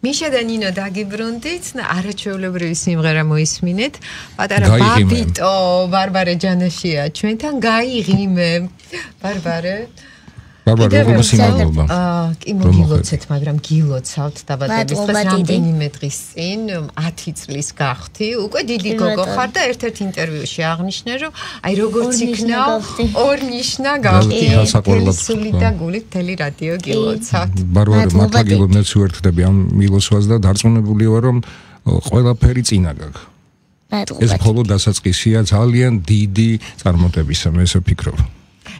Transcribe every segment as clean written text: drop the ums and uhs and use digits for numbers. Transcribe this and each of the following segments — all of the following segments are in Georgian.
მიშა და ნინო დაგიბრუნდით, არაჩვეულებრივი სიმღერა მოისმინეთ. პატარა ბაბიტო, ბარბარე ჯანაშია, ჩვენთან გაიღიმე. ბარბარე როგორ სიმაღლობა? კი მოგილოცეთ, მაგრამ გილოცავთ დაბადებისდღეს რამდენიმე დღის წინ 10 წლის გახდი. უკვე დიდი გოგო ხარ და ერთ-ერთ ინტერვიუში აღნიშნე, რომ აი როგორც იქნა ორნიშნა გავხდი. სული და გულით მთელი რადიო გილოცავთ. ბარბარე მართლა გიგონებს უერთდები ამ მილოცვას და დარწმუნებული ვარ, რომ ყველაფერი წინა გაქვს. ეს მხოლოდ დასაწყისია ძალიან დიდი წარმატებისა, მე ესე ვფიქრობ.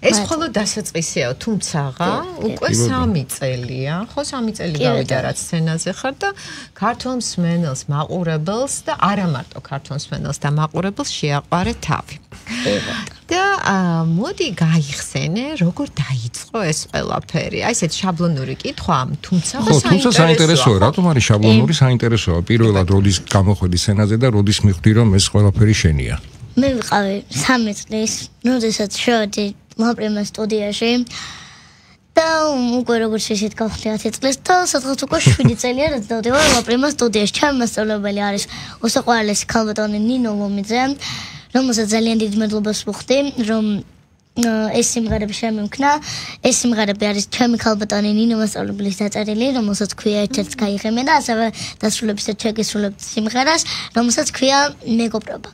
ეს მხოლოდ დასაწყისია, თუმცა უკვე 3 წელია, ხო 3 წელი გავიდა რაც სცენაზე ხარ და ქართულ მსმენელს, მაყურებელს და არა მარტო ქართულ მსმენელს და მაყურებელს შეაყვარე თავი. და მოდი გაიხსენე, როგორ დაიწყო ეს ყველაფერი. აი ესეთ შაბლონური კითხვა, თუმცა საინტერესოა, რატომ არის შაბლონური საინტერესოა? პირველად როდის გამოხვედი სცენაზე და როდის მიხვდი, რომ ეს ყველაფერი შენია? მე ვიყავი 3 წლის, როდესაც შევედი მოპრიმა სტუდიაში და უკვე როგორც ისეთ გავხდი 10 წლის და სადღაც უკვე 7 წელია რაც დავდივარ მოპრიმა სტუდიაში. ჩემი მასწავლებელი არის უსაყვარლესი ქალბატონი ნინო ლომიძე, რომელსაც ძალიან დიდ მადლობას ვუხდი, რომ ეს სიმღერები შემიმქნა. ეს სიმღერები არის ჩემი ქალბატონი ნინო მასწავლებლის დაწერილი, რომელსაც ქვია ერთ-ერთ გაიღიმე და ასევე დასრულებისას შეგესრულებთ სიმღერას, რომელსაც ქვია მეგობრობა.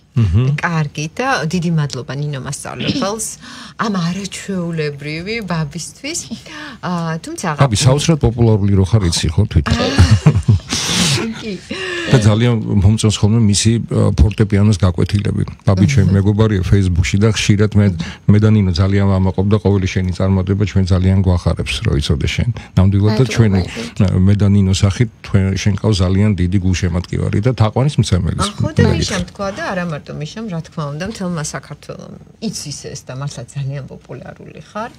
კარგი და დიდი მადლობა ნინო მასწავლებელს ამ არაჩვეულებრივი ბაბისთვის. თუმცა ბაბი საოცრად პოპულარული რო ხარ იცი ხო თვითონ? და ძალიან მომწონს ხოლმე მისი ფორტეპიანოს გაკვეთილები. ბაბი ჩემი მეგობარია Facebook-ში და ხშირად მე და ნინო ძალიან ვამაყობ და ყოველი შენი წარმატება ჩვენ ძალიან გვახარებს, რო იცოდე შენ. ნამდვილად და ჩვენი მე და ნინო სახით შენ ყავს ძალიან დიდი გულშემატკივარი და თაყვანის მცემელი. ხო და მიშამ თქვა და არა მარტო მიშამ, რა თქმა უნდა, მთელმა საქართველომ იცის ეს და მართლა ძალიან პოპულარული ხარ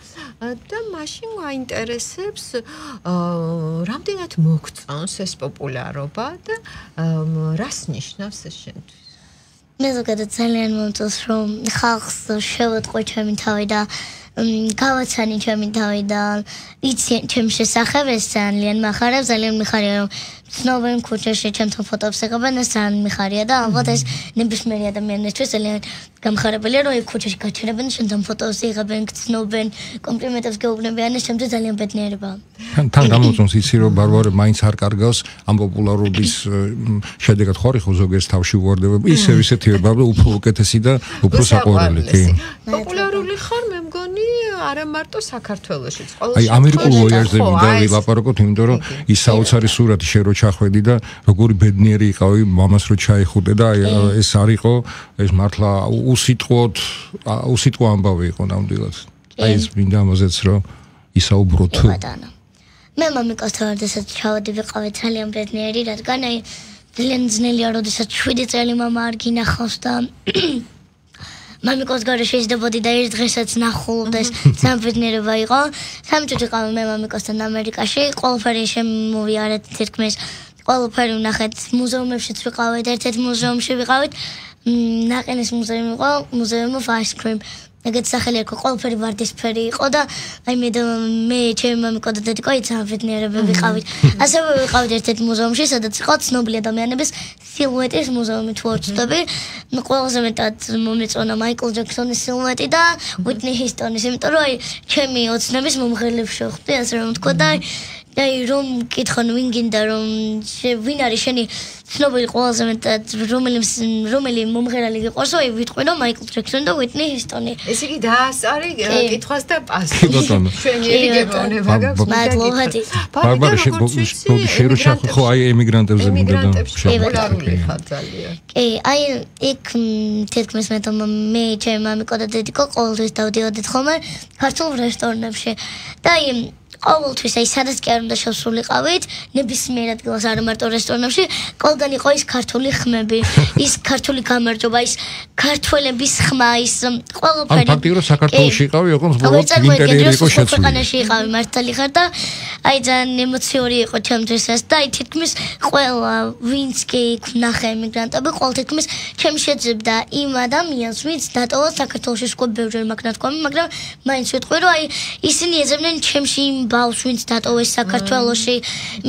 და მაშინ აინტერესებს რამდენად მოგწონს ეს პოპულარობა და რას ნიშნავს ეს შენთვის? მე ზოგადად ძალიან მომწონს, რომ ხალხს შევეტყვი ჩემი თავი და გავაცანი ჩემი თავი და იციან ჩემს შესახებ, ეს ძალიან მახარებს, ძალიან მიხარია, რომ ცნობენ ქუჩაში ჩემთან ფოტოებს იღებენ, ეს ძალიან მიხარია და ალბათ ეს ნებისმიერი ადამიანისთვის ძალიან გამხარებელია, რომ ქუჩაში გაჩერებენ, შენთან ფოტოებს იღებენ, გცნობენ, კომპლიმენტებს გეუბნებიან, ეს ჩემთვის ძალიან ბედნიერებაა. თან გამომწონს იცი, რომ ბარბარე მაინც არ კარგავს ამ პოპულარობის შედეგად ხარი ხო ზოგიერთ თავში უვარდება, ისეთივე ბარბარე უფრო უკეთესი და უფრო საყვარელი, კი. პოპულარული ხარ, მე მგონი არა მარტო საქართველოშიც, ყოველ აი ამერიკულ ვოიაჟზე მინდა ვილაპარაკოთ, იმიტომ რომ ის საოცარი სურათი შენ რო ჩახვედი და როგორი ბედნიერი იყავი, მამას რო ჩაიხუტე და ეს არ იყო, ეს მართლა უსიტყვო ამბავი იყო ნამდვილად. აი ეს მინდა ამაზეც რომ ისაუბროთ. მე მამიკოსთან როდესაც ჩავედი ვიყავი ძალიან ბედნიერი, რადგან აი ძალიან ძნელია, როდესაც 7 წელი მამა არ გინახავს და მამიკოს გარეშე შეჯდებოდი და ერთ დღესაც ნახულობდეს, ძალიან ბედნიერება იყო. 3 წუთი ვიყავი მე მამიკოსთან ამერიკაში, ყველაფერი შემოვიარეთ თითქმის, ყველაფერი ვნახეთ, მუზეუმებშიც ვიყავით, ერთ-ერთ მუზეუმში ვიყავით, ნაყენის მუზეუმი იყო, Museum of Ice Cream. ეგეთ სახელი იყო, ყველაფერი ვარდისფერი იყო და აი მე ჩემი მამიკო და დედიკო ძალიან ბედნიერები ვიყავით. ასევე ვიყავით ერთ-ერთ მუზეუმში, სადაც იყო ცნობილი ადამიანების სილუეტის მუზეუმი თუ არ ვცდები. ყველაზე მეტად მომეწონა მაიკლ ჯექსონის სილუეტი და უიტნი ჰიუსტონის, იმიტომ რომ აი ჩემი ოცნების მომღერლებს შევხვდი, ასე რომ ვთქვა და აი რომ კითხონ ვინ გინდა რომ ვინ არის შენი ცნობილი ყველაზე მეტად რომელი მომღერალი გიყვარს, აი ვიტყვი რომ მაიკლ ჯექსონი და უიტნი ჰიუსტონი. ეს იგი დაასწარი კითხვას და პასუხი. ჩვენი გებონება გაქვს. მადლობა. ბარბარე შენ ხო აი ემიგრანტებზე მინდა და პოპულარული ხარ ძალიან. კი, აი იქ თითქმის მე ჩემი მამიკო და დედიკო ყოველთვის დავდიოდით ხოლმე ქართულ რესტორნებში და აი ყოველთვის აი სადაც კი არ უნდა შევსულიყავით, ნებისმიერ ადგილას არა მარტო რესტორნებში, ყველგან იყო ის ქართული ხმები, ის ქართული გამარჯობა, ის ქართველების ხმა, ის ყველაფერი. ან ფაქტიურად საქართველოში იყავი, ოღონდ ბოლოს ინტერიერი იყო შეცვლილი. ქვეყანაში იყავი მართალი ხარ და აი ძალიან ემოციური იყო ჩემთვის ეს და აი თითქმის ყველა ვინც კი ვნახე ემიგრანტები, ყოველ თითქმის ჩემს შეძებდა იმ ადამიანს, ვინც დატოვა საქართველოში, სხვა ბევრჯერ მაგ ნათქვამი, მაგრამ მაინც ვიტყვი რომ აი ისინი ეძებდნენ ჩემში იმ ბავშვს ვინც დატოვეს საქართველოში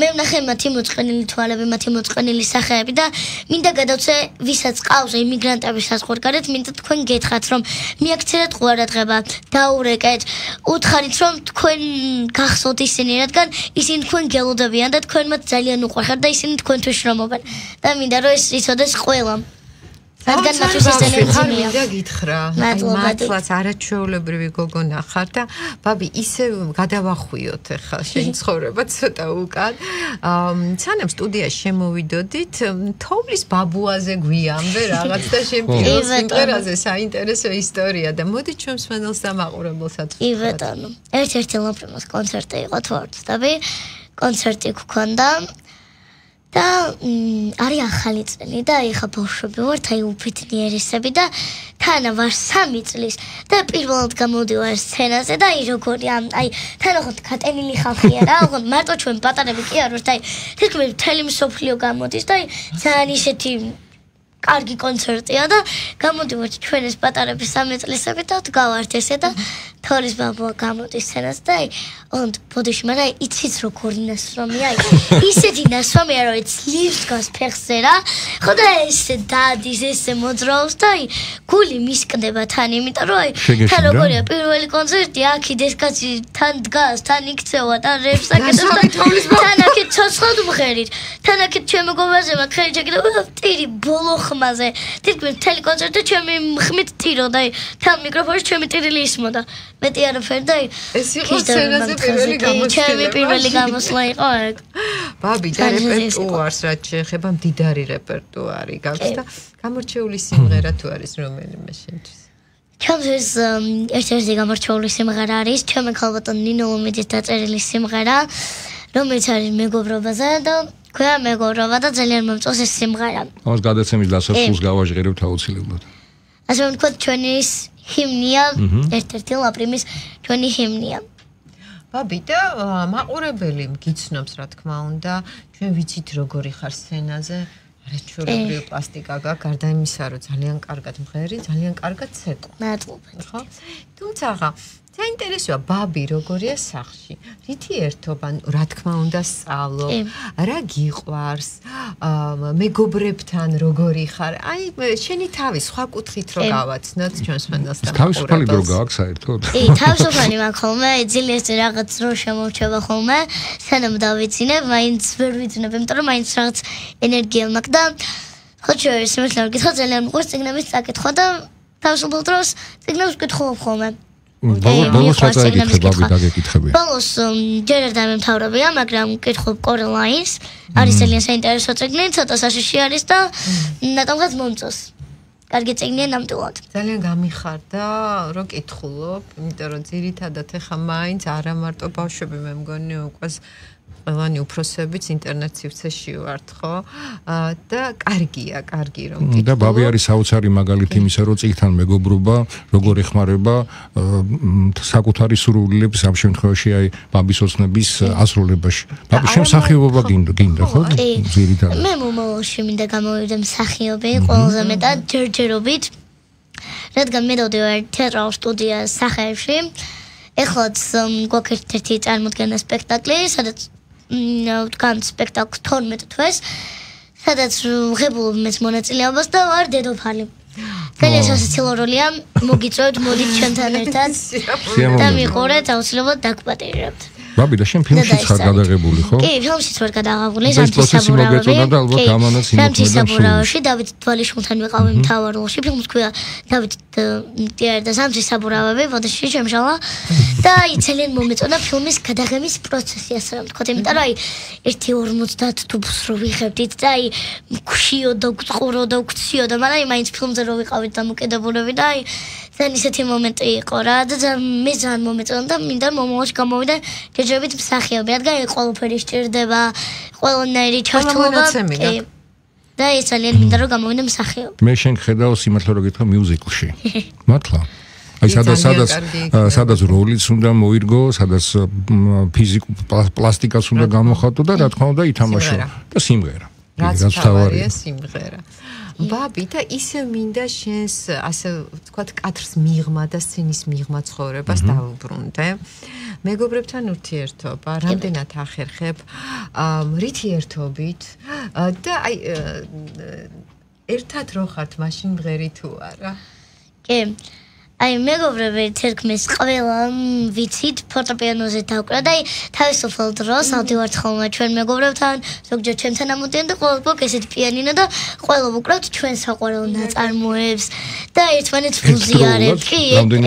მე ვნახე მათი მოწყენილი თვალები მათი მოწყენილი სახეები და მინდა გადავცე ვისაც ყავს იმიგრანტების საზღვარგარეთ მინდა თქვენ გეთხრათ რომ მიაქცევათ ყურადღება დაურეკეთ უთხარით რომ თქვენ გახსოვთ ისინი რადგან ისინი თქვენ გელოდებიან და თქვენ მათ ძალიან უყვარხართ და ისინი თქვენთვის შრომობენ და მინდა რომ ეს იცოდეს ყველამ რადგან მათთვის ეს ენერგია მინდა გითხრა მართლაც არაჩვეულებრივი გოგონა ხარ და ბაბი ისე გადავახვიოთ ახლა შენ ცხოვრება ცოტა უკან სანამ სტუდიაში შემოვიდოდით თოვლის ბაბუაზე გვიამბე რაღაც და შენ პირველ სიმღერაზე საინტერესო ისტორია და მოდი ჩვენს მენელს და მაყურებელსაც ბატონო ერთ-ერთი ლომპრიმოს კონცერტი იყო თორცდაბი კონცერტი გქონდა და არის ახალი წელი და ეხა ბავშვები ვართ აი უფეთნიერესები და თანა ვარ 3 წლის და პირველად გამოდივარ სცენაზე და აი როგორია აი თანახოთ გატენილი ხალხია რა ოღონდ მარტო ჩვენ პატარები კი არ ვართ აი თითქმის მთელი მსოფლიო გამოდის და აი ძალიან ისეთი კარგი კონცერტია და გამოდივართ ჩვენ ეს პატარები 3 წლისები და გავართ ესე და თორის ბაბუა გამოდის სცენაზე და აი ოღონდ ბოდიში მაგრამ იცით როგორი ნასვამია აი ისეთი ნასვამია რომ ძლივს გას ფეხზე რა ხო და ესე დადის ესე მოძრაობს და აი გული მისკდება თან იმიტომ რომ აი თან როგორია პირველი კონცერტი აქიდეს კაცი თან დგას თან იქცევა და რეპს აკეთებს და თან აქეთ ცოცხლად მღერით თან აქეთ ჩემ მეგობარზე მაგხერი ჩაკეთება ტირი ბოლო ხმაზე თითქმის მთელი კონცერტი ჩემი ხმით ტიროდა აი თან მიკროფონში ჩემი ტირილი ისმოდა მეტი არაფერი და ეს იყო სცენაზე პირველი გამოსვლა. ჩემი პირველი გამოსვლა იყო ეგ. ბაბი და რეპერტუარს რაც შეეხება მდიდარი რეპერტუარი გაქვს და გამორჩეული სიმღერა თუ არის რომელიმე შენთვის? ჩემთვის ერთ-ერთი გამორჩეული სიმღერა არის ჩემი ქალბატონ ნინო ლომიძის დაწერილი სიმღერა რომელიც არის მეგობრობაზე და ქვია მეგობრობა და ძალიან მომწონს ეს სიმღერა. ამას გადაცემის დასასრულს გავაჟღერებთ აუცილებლად. ასე რომ თქვა ჩვენი ჰიმნია ერთ-ერთი ლაპრიმის ჩვენი ჰიმნია. ბაბი და მაყურებელი გიცნობს რა თქმა უნდა ჩვენ ვიცით როგორი ხარ სცენაზე არაჩვეულებრივი პლასტიკა გაქვს გარდა იმისა რომ ძალიან კარგად მღერი ძალიან კარგად ცეკვა. მადლობა. ხო? თუმცა საინტერესოა ბაბი როგორია სახლში. რითი ერთობა, რა თქმა უნდა სწავლობ, რა გიყვარს, მეგობრებთან როგორი ხარ. აი შენი თავი სხვა კუთხით რო გავაცნოთ ჩვენს მენელს და თავისუფალი დრო გაქვს საერთოდ? თავისუფალი მაქვს ხოლმე, ძილის რაღაც რო შემორჩება ხოლმე, სანამ დავიცინებ, მაინც ვერ ვიცინებ, იმიტომ რომ მაინც რაღაც ენერგია მაქვს და ხო შეიძლება ისე გითხრა ძალიან მიყვარს წიგნების წაკითხვა და თავისუფალ დროს წიგნებს ვკითხულობ ხოლმე. ბოლოს რა წაიკითხები დაგეკითხები? ბოლოს ჯერ არ დამემთავრებია, მაგრამ ვკითხულობ კორელაინს. არის ძალიან საინტერესო წიგნი, ცოტა საშიში არის და ნატომღაც მომწონს. კარგი წიგნია ნამდვილად. ძალიან გამიხარდა, რომ კითხულობ, იმიტომ რომ ძირითადად ეხა მაინც არა მარტო ბავშვები მე მგონი უკვე ყველანი უფროსებიც ინტერნეტ სივრცეში ვართ, ხო? და კარგია, კარგი რომ კითხულობ. და ბაბი არის საოცარი მაგალითი იმისა, რომ წიგნთან მეგობრობა როგორ ეხმარება საკუთარი სურვილებს ამ შემთხვევაში აი ბაბის ოცნების ასრულებაში. ბაბი შენ მსახიობობა გინდა, ხო? ძირითადად. მე მომავალში მინდა გამოვიდე მსახიობი, ყველაზე მეტად ჯერჯერობით. რადგან მე დავდივარ თეატრალურ სტუდიას სახეებში. ეხლაც გვაქვს ერთი წარმოდგენა სპექტაკლი, სადაც ვდგან სპექტაკლს 12 თვეს, სადაც ვღებულობ მეც მონაწილეობას და ვარ დედოფალი. ძალიან სასაცილო როლია, მოგიწევთ, მოდით ჩვენთან ერთად და მიყურეთ, აუცილებლად დაგპატიჟებთ. ბაბი და შენ ფილმშიც ხარ გადაღებული, ხო? კი, ფილმშიც ვარ გადაღებული, სამთის საბურავი. და ალბათ ამანაც სამთის საბურავში დავით თვალიშვილთან ვიყავი მთავარ როლში, ფილმს ქვია დავით ტიარ და სამთის საბურავი, ბოდიში შემშალა და აი ძალიან მომეწონა ფილმის გადაღების პროცესი, ასე რომ ვთქვათ, იმიტომ რომ აი 1:50 თუბს რო ვიღებდით და აი მქვიოდა, გწყუროდა, გქციოდა, მაგრამ აი მაინც ფილმზე რო ვიყავით დამოკიდებულები და აი ძალიან ისეთი მომენტი იყო რა და მე ძალიან მომეწონა და მინდა მომავალში გამოვიდე ჯერჯერობით მსახიობი, რადგან ყველაფერი სჭირდება, ყველანაირი ჩართულობა. და ეს ძალიან მინდა რომ გამოვიდე მსახიობი. მე შენ ხედავ სიმართლე რომ გითხრა მიუზიკლში. მართლა? აი სადაც როლიც უნდა მოირგო, სადაც ფიზიკურ პლასტიკას უნდა გამოხატო და რა თქმა უნდა ითამაშო და სიმღერა. რაც თავარია სიმღერა. ბაბი და ისე მინდა შენს ასე ვთქვათ კადრს მიღმა და სცენის მიღმა ცხოვრებას დავუბრუნდე. მეგობრებთან ურთიერთობა, რამდენად ახერხებ, რითი ერთობით და აი ერთად რო ხართ მაშინ მღერი თუ არა? კი. აი მეგობრები თერქმის ყველა ვიცით ფორტეპიანოზე დავკრა და აი თავისუფალ დროს ავდივართ ხოლმე ჩვენ მეგობრებთან ზოგჯერ ჩემთან ამოდიან და ყველა პოკ ესეთი პიანინო და ყველა ვუკრავთ ჩვენ საყვარელ ნაწარმოებს და ერთმანეთს ვუზიარებთ კი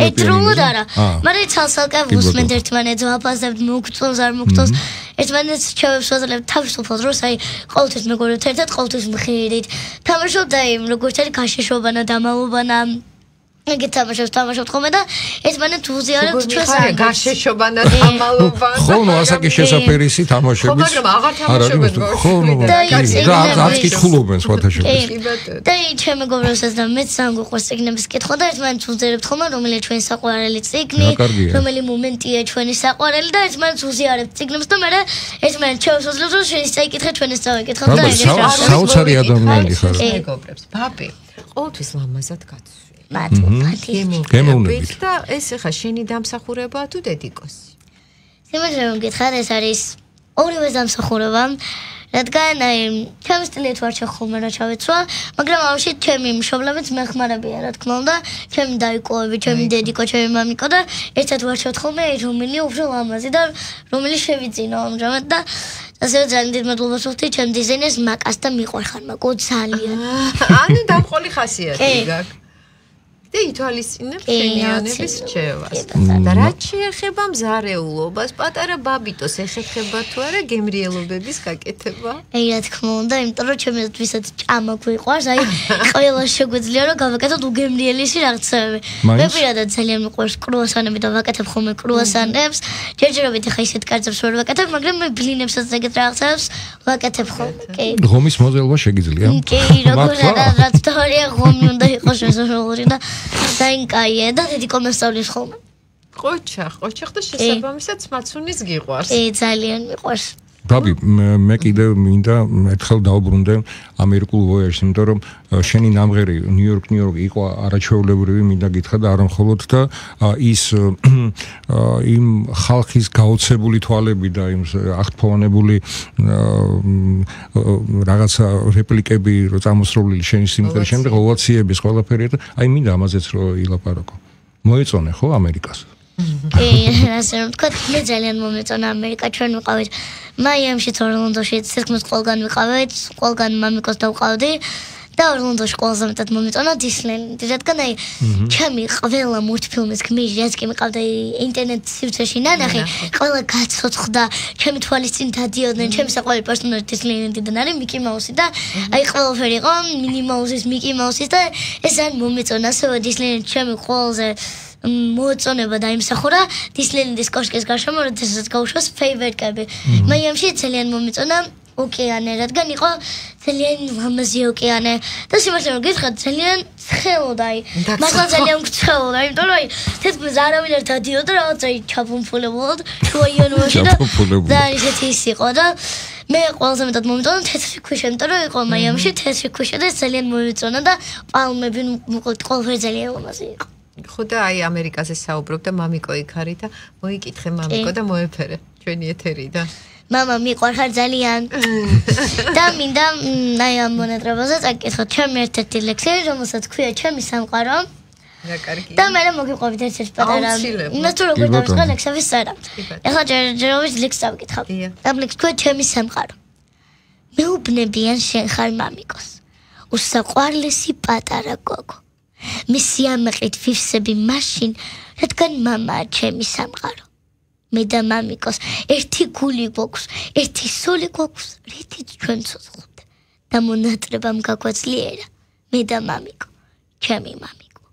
ერთდროულად არა მაგრამ ცალსალკე ვუსმენთ ერთმანეთს ვაფასებთ მოგწონს არ მოგწონს ერთმანეთს შევებს ვაძლევთ თავისუფალ დროს აი ყოველთვის მეგობრებთან ერთად ყოველთვის მღერით თამაშობთ აი როგორც არის გაშეშობანა დამალობანა იგი თამაშობთ ხოლმე და ერთმანეთს ვუზიარებთ ჩვენს გაშეშობანა დამალობანა ხო ნუ ასაკი შესაფერისი თამაშები ხო მაგრამ აღარ თამაშობენ ხო ნუ და არც კითხულობენ სხვათა შორის და ჩემ მეგობრებსაც და მეც სამგვიყვარს წიგნების კითხვა და ერთმანეთს ვუზიარებთ ხოლმე რომელი ჩვენი საყვარელი წიგნი რომელი მომენტია ჩვენი საყვარელი და ერთმანეთს ვუზიარებთ წიგნებს და მე ერთმანეთს შევსვაზლებთ რომ შენ წაიკითხე ჩვენ ეს წავიკითხოთ და ეგრე საოცარი ადამიანი ხარ მეგობრებს ბაბი ყოველთვის ლამაზად გაცვი გემოვნებით და ეს ახლა შენი დამსახურებაა თუ დედიკოსი? სიმართლე რომ გითხარ ეს არის ორივე დამსახურება რადგან აი ჩემს სტილით ვარ ხოლმე რა ჩავეცვა მაგრამ ამაში ჩემი მშობლებიც მეხმარებიან რა თქმა უნდა ჩემი დაიკოები ჩემი დედიკო ჩემი მამიკო და ერთად ვარ ხოლმე რომელი უფრო ლამაზი და რომელი შევიძინო ამჟამად და ასევე ძალიან დიდ მადლობას ვუხდი ჩემ დიზაინერს მაკას და მიყვარხარ მაკო ძალიან ანუ დამხოლი ხასიათი გაქვს და ითვალისწინებ შენიანების რჩევას. და რაც შეეხება მზარეულობას, პატარა ბაბიტოს ეხება თუ არა გემრიელობების გაკეთება? აი რა თქმა უნდა, იმიტომ რომ ჩემთვისაც ჭამა გვიყვარს, აი ყველა შეგვიძლია რომ გავაკეთოთ უგემრიელესი რაღაცები. მე პირადად ძალიან მიყვარს კრუასანები და ვაკეთებ ხოლმე კრუასანებს. ჯერჯერობით ახლა ისეთ კარწებს ვერ ვაკეთებ, მაგრამ მე ბლინებსაც ეგეთ რაღაცებს ვაკეთებ ხოლმე. კი. ღომის მოდელობა შეგიძლია? კი, როგორც რაც თორია ღომი უნდა იყოს შესაძლებელი და დაინკაია და დედიკო მასწავლის ხოლმე. ყოჩახ და შესაბამისად მაცუნის გიყვარს. ძალიან მიყვარს. ბაბი, მე კიდევ მინდა ერთხელ დავბრუნდე ამერიკულ ვოიაჟს, იმიტომ რომ შენი ნამღერი ნიუ-იორკ იყო არაჩვეულებრივი, მინდა გითხრა და არა მხოლოდ და ის იმ ხალხის გაოცებული თვალები და იმ აღფოვანებული რაღაცა რეპლიკები რო წამოსროლილი შენი სიმღერის შემდეგ ოვაციების ყველაფერი და აი მინდა ამაზეც რო ილაპარაკო. მოეწონე ხო ამერიკას? კი, ასე რომ თქვა, მე ძალიან მომეწონა ამერიკა, ჩვენ ვიყავით მაიამში, ორლანდოში, ცირკმის ყველგან ვიყავით, ყველგან მამიკოს დავყავდი და ორლანდოში ყველაზე მეტად მომეწონა დისნეილენდი, რადგან აი ჩემი ყველა მულტფილმის გმირი, რაც კი მიყავდა ინტერნეტ სივრცეში ნანახი, ყველა გაცოცხლდა, ჩემი თვალის წინ დადიოდნენ, ჩემი საყვარელი პერსონაჟი დისნეილენდიდან არის მიკი მაუსი და აი ყველაფერი იყო მინი მაუსის, მიკი მაუსის და ეს ძალიან მომეწონა, ასევე დისნეილენდი ჩემი ყველაზე მოწონება და იმსახურა დისნეილენდის კოშკის გარშემო, როდესაც გაუშვას ფეივერკები. მაიამში ძალიან მომეწონა ოკეანე, რადგან იყო ძალიან ლამაზი ოკეანე და სიმართლე რომ გითხრათ, ძალიან ცხელოდა, აი, მაგრამ ძალიან გცხელოდა, იმიტომ რომ აი, თითქმის არავინ არ დადიოდა რაღაცა ჩაფუმფულებულად, შუა იანვარში და ისეთი ის იყო და მე ყველაზე მეტად მომეწონა თეთრი ქვიშა, იმიტომ რომ იყო მაიამში თეთრი ქვიშა და ძალიან მომეწონა და პალმები ყველაფერი ძალიან ლამაზი იყო. ხო და აი ამერიკაზე საუბრობ და მამიკო იქ არის და მოიკითხე მამიკო და მოეფერე ჩვენი ეთერიდან. მამა მიყვარხარ ძალიან. და მინდა აი ამ მონატრებაზე წაკითხოთ ჩემი ერთ-ერთი ლექსი, რომელსაც ქვია ჩემი სამყარო. რა კარგი. და მე მოგიყვებით ერთ-ერთი პატარა. იმას თუ როგორ დავიწყე ლექსების წერა. ეხლა ჯერჯერობით ლექსს დავკითხავ. ამ ლექსს ქვია ჩემი სამყარო. მეუბნებიან შენ ხარ მამიკოს. უსაყვარლესი პატარა გოგო. მისი ამაყით ვივსები მაშინ, რადგან მამაა ჩემი სამყარო. მე და მამიკოს ერთი გული გვაქვს, ერთი სული გვაქვს, რითიც ჩვენ ცოცხლობთ. და მონატრებამ გაგვაძლიერა, მე და მამიკო, ჩემი მამიკო.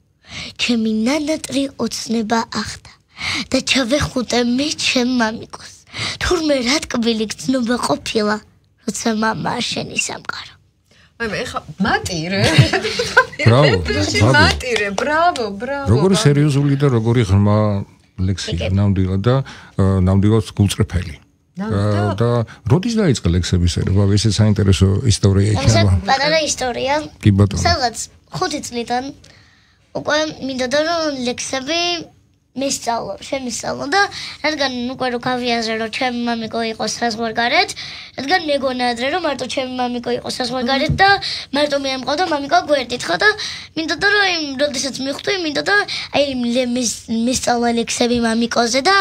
ჩემი ნანატრი ოცნება ახდა და ჩავეხუტე მე ჩემ მამიკოს. თურმე რა ტკბილი გრძნობა ყოფილა, როცა მამაა შენი სამყარო. მე ხა მატირე. ბრავო. მატირე, ბრავო. როგორი სერიოზული და როგორი ღრმა ლექსია, ნამდვილად და ნამდვილად გულწრფელი. და როდის დაიწყე ლექსების წერა? ესეც საინტერესო ისტორია იქნება. პატარა ისტორია. კი ბატონო. სადღაც 5 წლიდან უკვე მინდოდა რომ ლექსები მისწავლო და რადგან უკვე რო გავიაზრე რომ ჩემი მამიკო იყოს საზღვარგარეთ, რადგან მეგონა ადრე რომ მარტო ჩემი მამიკო იყოს საზღვარგარეთ და მარტო მე ამყავდა მამიკო გვერდით ხო და მინდოდა რომ იმ როდესაც მივხვდი მინდოდა აი მისწავლა ლექსები მამიკოზე და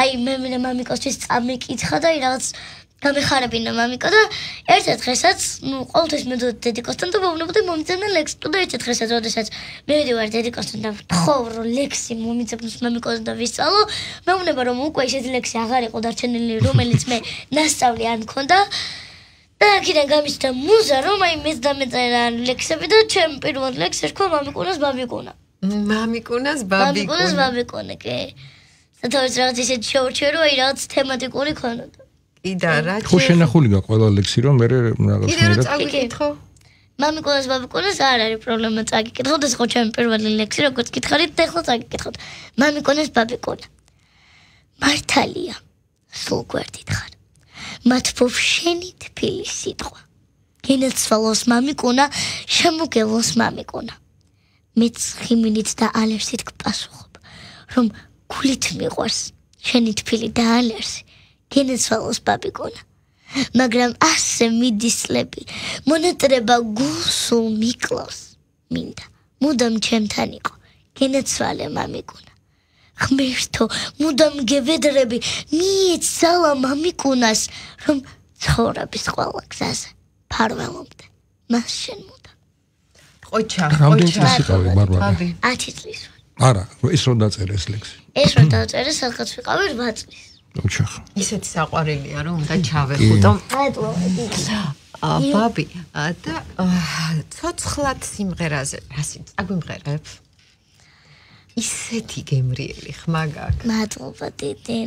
აი მე მამიკოსთვის წამიკითხა და რაღაც გამეხარებინა მამიკო და ერთ დღესაც ყოველთვის მედოდი დედიკოსთან და ვეუბნებოდი მომიძებნა ლექსი და ერთ დღესაც როდესაც მივიდივარ დედიკოსთან და ვთხოვ რომ ლექსი მომიძებნოს მამიკოზე და ვისწავლო მეუბნება რომ უკვე ისეთი ლექსი აღარ იყო დარჩენილი რომელიც მე ნასწავლი არ მქონდა და აქედან გამიჩნდა მუზა რომ აი მეც დამეწერა ლექსები და ჩემ პირველ ლექსს ერქვა მამიკონას ბაბიკონა ბაბიკონა კი სათავეს რაღაც ისეთ შეურჩიე რომ აი რაღაც თემატიკური ქონოდა იდა რა ხო შენახული გა ყველა ლექსი რომ მე რაღაც კიდე რა წაგიკითხო მამიკონას ბაბიკონას არ არის პრობლემა წაგიკითხოთ ეს ხო ჩემი პირველი ლექსი როგორც გითხარით და ახლა წაგიკითხოთ მამიკონას ბაბიკონა მართალია სულ გვერდით ხარ მათ ფოფშენი თბილი სიტყვა გენაცვალოს მამიკონა შემოგელოს მამიკონა მეც ხიმინით და ალერსით გპასუხობ რომ გულით მიყვარს შენი თბილი და ალერსი გენაცვალოს ბაბიკონა მაგრამ ასე მიდისლები მონატრება გულსულ მიკლავს მინდა მუდამ ჩემთან იყო გენაცვალე მამიკონა ღმერთო მუდამ გევედრები მიეცალა მამიკონას რომ ცხოვრების ყველა გზაზე ფარველობდე მას შენ მუდამ ყოჩა რამდენი ბარბარა 10 წლის არა ეს რო დაწერე ეს ლექსი ეს რო დაწერე სადღაც ვიყავი 8 წლის ოჩახა ისეთი საყვარელია რომ უნდა ჩავეხუტო ბაბი და ცოცხლად სიმღერაზე რასი აგვიმღერებ ისეთი გემრიელი ხმა გაქვს მადლობა დიდი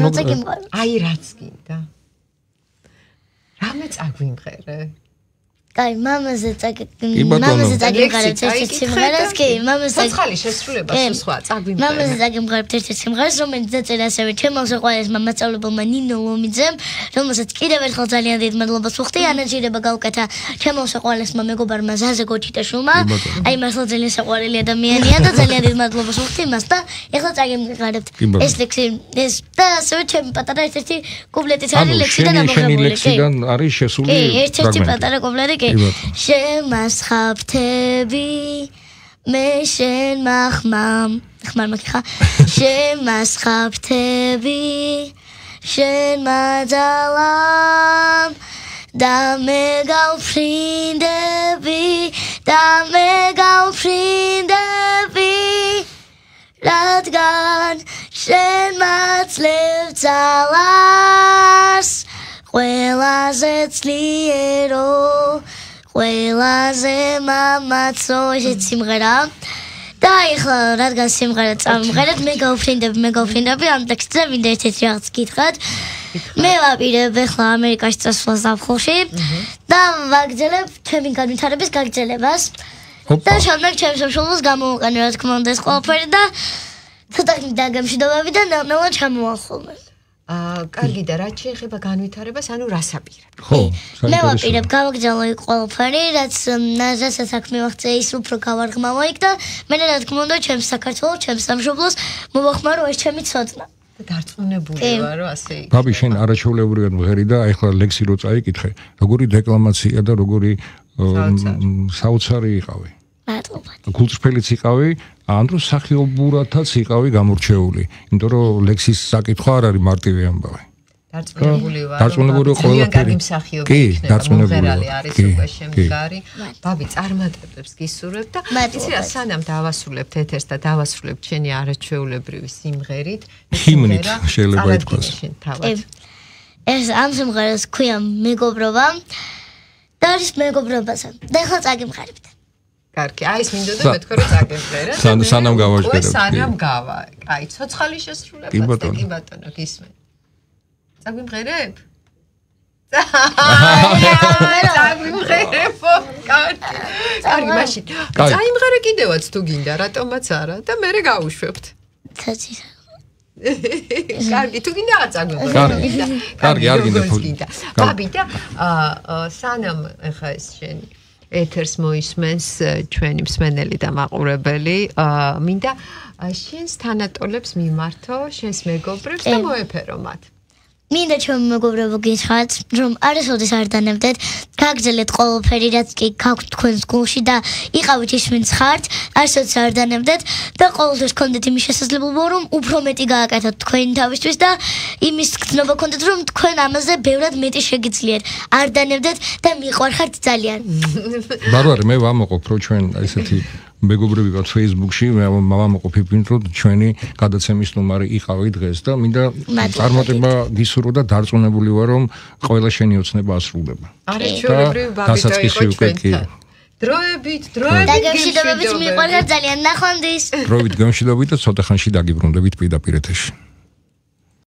როცა გემღერებ აი რაც გინდა რამე წაგვიმღერე კაი მამაზე წაგიმღერებ ერთ-ერთ სიმღერას კი მამაზე ცოცხალი შესრულება სხვა წაგვიმღერე მამაზე წაგიმღერებ ერთ-ერთ სიმღერას რომელიც დაწერა ასევე ჩემო საყვარელმა მასწავლებელმა ნინო ლომიძემ რომელსაც კიდევ ერთხელ ძალიან დიდ მადლობას ვუხდი ანაჯირება გავუკეთა ჩემო საყვარელმა მეგობარმა ზაზე გოჩიტაშვილმა აი მართლა ძალიან საყვარელი ადამიანია და ძალიან დიდ მადლობას ვუხდი მას და ეხლა წაგიმღერებთ ეს ლექსი ეს და ასევე ჩემი პატარა ერთ-ერთი კუპლეტიც არის ლექსიდან ამოღებული ლექსიდან არის შესული ერთ-ერთი პატარა კუპლეტი შემასხაფთები მე შენ ხმარ შემასხაფთები შენ მაძალამ და მე გავფრინდები რადგან შენ მაცლებ ძალას ყველაზე ძლიერო ყველაზე მამაცო ეს სიმღერა და ეხლა რადგან სიმღერა წამღერეთ მე გავფრინდები ამ ტექსტზე მინდა ერთ-ერთი რაღაც გითხრათ მე ვაპირებ ეხლა ამერიკაში წასვლას ზაფხულში და ვაგრძელებ ჩემი განვითარების გაგრძელებას და შემდეგ ჩემს სამშობლოს გამოვაყენე რა თქმა უნდა ეს ყველაფერი და ცოტა დაგემშვიდობები და ნელ-ნელა ჩამოვალ ხოლმე კარგი და რაც შეეხება განვითარებას, ანუ რას აპირებ? ხო, მე ვაპირებ გავაგრძელო იქ ყველაფერი, რაც საქმე ვახცე ის უფრო გავარღმავო იქ და მე რა თქმა უნდა ჩემს საქართველოს, ჩემს სამშობლოს მოვახმარო ეს ჩემი ცოდნა. და დარწმუნებული ვარ, რომ ასე იქნება. ბაბი, შენ არაჩვეულებრივად მღერი და ეხლა ლექსი რო წაიკითხე, როგორი დეკლამაცია და როგორი საოცარი იყავი. მადლობა. გულწრფელიც იყავი, ან რო სახიობურათაც იყავი გამორჩეული, იმიტომ რომ ლექსის საკითხვა არ არის მარტივი ამბავი. დარწმუნებული ვარ. დარწმუნებული ყველაფერი მსახიობი იქნება, მომღერალი არის უკვე შემდგარი. ბაბი, წარმატებებს გისურვებ და იცი რა, სანამ დავასრულებთ ეთერს და დავასრულებთ შენი არაჩვეულებრივი სიმღერით, ჰიმნით შეიძლება ითქვას. ეს ამ სიმღერას ქვია მეგობრობა და არის მეგობრობაზე. და ახლა წაგიმღერებთ. კარგი, აი ეს მინდოდა მეთქო რომ წაგემღერა. სანამ გავაჟღერებ. სანამ გავა. აი, ცოცხალი შესრულება და კი ბატონო, გისმენ. წაგვიმღერებ? წაგვიმღერებო, კარგი. კარგი, მაშინ. წაიმღერე კიდევაც თუ გინდა, რატომაც არა და მე გავუშვებთ. კარგი, თუ გინდა აწარმოებო. კარგი, არ გინდა. ბაბი და სანამ ახლა ეს შენი ეთერს მოისმენს ჩვენი მსმენელი და მაყურებელი, მინდა შენს თანატოლებს მიმართო, შენს მეგობრებს და მოეფერო მათ. მინდა ჩემო მეგობრებო გითხრათ, რომ არასოდეს არ დანებდეთ, გაგრძელეთ ყველაფერი, რაც კი გაქვთ თქვენს გულში და იყავით ის ვინც ხართ, არასოდეს არ დანებდეთ და ყოველთვის გქონდეთ იმის შესაძლებლობა, რომ უფრო მეტი გააკეთოთ თქვენი თავისთვის და იმის გრძნობა გქონდეთ, რომ თქვენ ამაზე ბევრად მეტი შეგიძლიათ. არ დანებდეთ და მიყვარხართ ძალიან. ბარბარე, მე ვამოყოფ, რომ ჩვენ ესეთი მეგობრები ვართ Facebook-ში, მე ვამოყოფი ვინტო ჩვენი გადაცემის ნომერი იყავი დღეს და მინდა წარმატება გისურვო და დარწმუნებული ვარ, რომ ყველა შენი ოცნება ასრულდება. არაჩვეულებრივი ბაბიტო იყო ჩვენთან. დროებით და გემშვიდობებით მიყვარხართ ძალიან. ნახვამდის. დროებით გემშვიდობით და ცოტა ხანში დაგიბრუნდებით პირდაპირ ეთერში.